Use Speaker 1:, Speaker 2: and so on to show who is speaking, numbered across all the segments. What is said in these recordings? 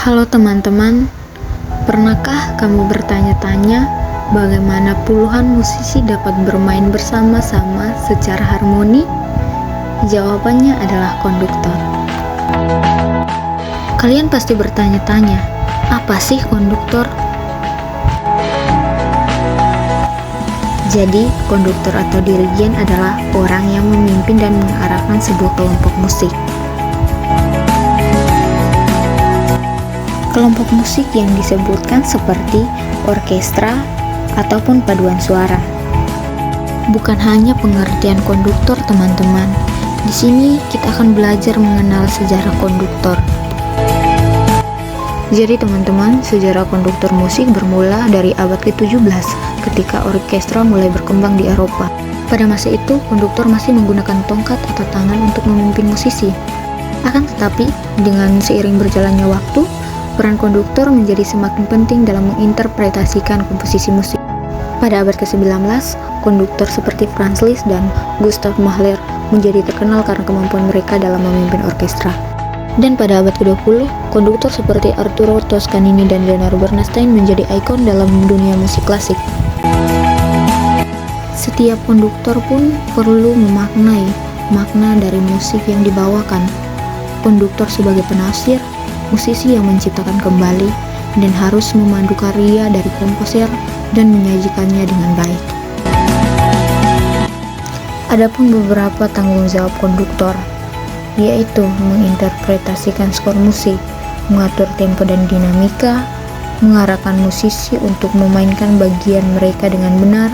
Speaker 1: Halo teman-teman, pernahkah kamu bertanya-tanya bagaimana puluhan musisi dapat bermain bersama-sama secara harmoni? Jawabannya adalah konduktor. Kalian pasti bertanya-tanya, apa sih konduktor? Jadi, konduktor atau dirigen adalah orang yang memimpin dan mengarahkan sebuah kelompok musik. Kelompok musik yang disebutkan seperti orkestra ataupun paduan suara. Bukan hanya pengertian konduktor, teman-teman. Di sini kita akan belajar mengenal sejarah konduktor. Jadi teman-teman, sejarah konduktor musik bermula dari abad ke-17 ketika orkestra mulai berkembang di Eropa. Pada masa itu, konduktor masih menggunakan tongkat atau tangan untuk memimpin musisi. Akan tetapi, dengan seiring berjalannya waktu, peran konduktor menjadi semakin penting dalam menginterpretasikan komposisi musik. Pada abad ke-19, konduktor seperti Franz Liszt dan Gustav Mahler menjadi terkenal karena kemampuan mereka dalam memimpin orkestra. Dan pada abad ke-20, konduktor seperti Arturo Toscanini dan Leonard Bernstein menjadi ikon dalam dunia musik klasik. Setiap konduktor pun perlu memaknai makna dari musik yang dibawakan. Konduktor sebagai penafsir, musisi yang menciptakan kembali, dan harus memandu karya dari komposer dan menyajikannya dengan baik. Adapun beberapa tanggung jawab konduktor, yaitu menginterpretasikan skor musik, mengatur tempo dan dinamika, mengarahkan musisi untuk memainkan bagian mereka dengan benar,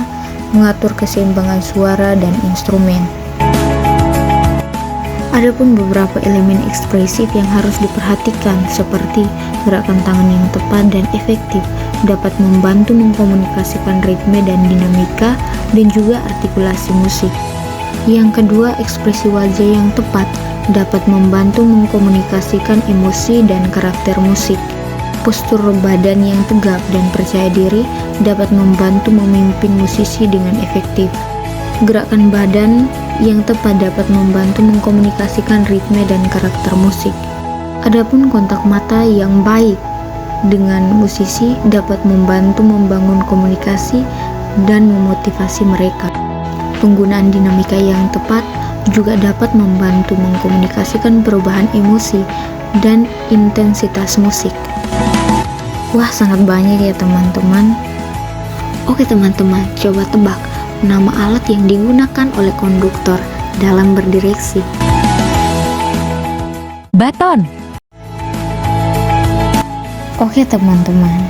Speaker 1: mengatur keseimbangan suara dan instrumen. Adapun beberapa elemen ekspresif yang harus diperhatikan seperti gerakan tangan yang tepat dan efektif dapat membantu mengkomunikasikan ritme dan dinamika dan juga artikulasi musik. Yang kedua, ekspresi wajah yang tepat dapat membantu mengkomunikasikan emosi dan karakter musik. Postur badan yang tegap dan percaya diri dapat membantu memimpin musisi dengan efektif. Gerakan badan yang tepat dapat membantu mengkomunikasikan ritme dan karakter musik. Adapun kontak mata yang baik dengan musisi dapat membantu membangun komunikasi dan memotivasi mereka. Penggunaan dinamika yang tepat juga dapat membantu mengkomunikasikan perubahan emosi dan intensitas musik. Wah, sangat banyak ya teman-teman. Oke teman-teman, coba tebak nama alat yang digunakan oleh konduktor dalam berdireksi.
Speaker 2: Baton.
Speaker 1: Oke teman-teman,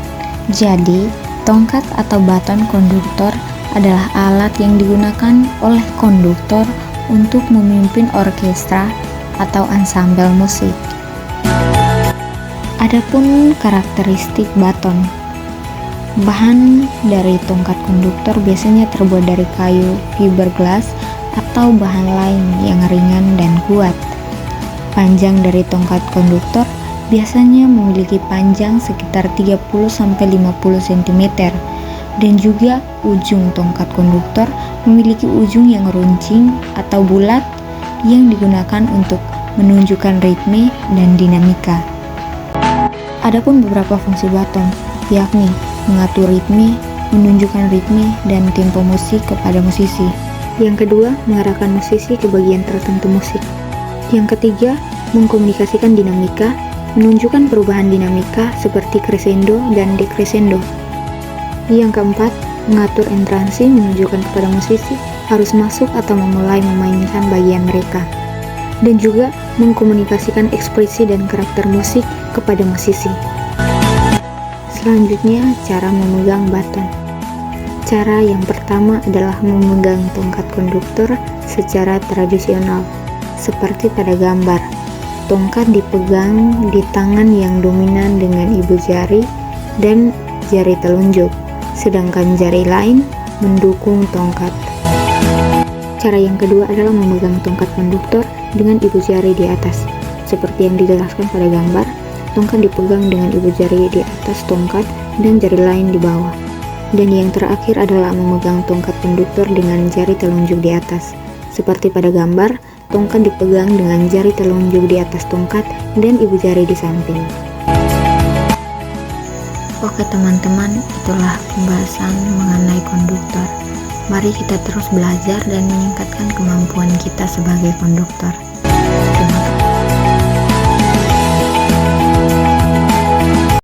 Speaker 1: jadi tongkat atau baton konduktor adalah alat yang digunakan oleh konduktor untuk memimpin orkestra atau ansambel musik. Adapun karakteristik baton, bahan dari tongkat konduktor biasanya terbuat dari kayu, fiberglass, atau bahan lain yang ringan dan kuat. Panjang dari tongkat konduktor biasanya memiliki panjang sekitar 30-50 cm, dan juga ujung tongkat konduktor memiliki ujung yang runcing atau bulat yang digunakan untuk menunjukkan ritme dan dinamika. Adapun beberapa fungsi baton, yakni mengatur ritme, menunjukkan ritme dan tempo musik kepada musisi. Yang kedua, mengarahkan musisi ke bagian tertentu musik. Yang ketiga, mengkomunikasikan dinamika, menunjukkan perubahan dinamika seperti crescendo dan decrescendo. Yang keempat, mengatur entransi, menunjukkan kepada musisi harus masuk atau memulai memainkan bagian mereka. Dan juga mengkomunikasikan ekspresi dan karakter musik kepada musisi. Selanjutnya, cara memegang baton. Cara yang pertama adalah memegang tongkat konduktor secara tradisional, seperti pada gambar. Tongkat dipegang di tangan yang dominan dengan ibu jari dan jari telunjuk, sedangkan jari lain mendukung tongkat. Cara yang kedua adalah memegang tongkat konduktor dengan ibu jari di atas. Seperti yang dijelaskan pada gambar, tongkat dipegang dengan ibu jari di atas tongkat dan jari lain di bawah. Dan yang terakhir adalah memegang tongkat konduktor dengan jari telunjuk di atas. Seperti pada gambar, tongkat dipegang dengan jari telunjuk di atas tongkat dan ibu jari di samping. Oke teman-teman, itulah pembahasan mengenai konduktor. Mari kita terus belajar dan meningkatkan kemampuan kita sebagai konduktor.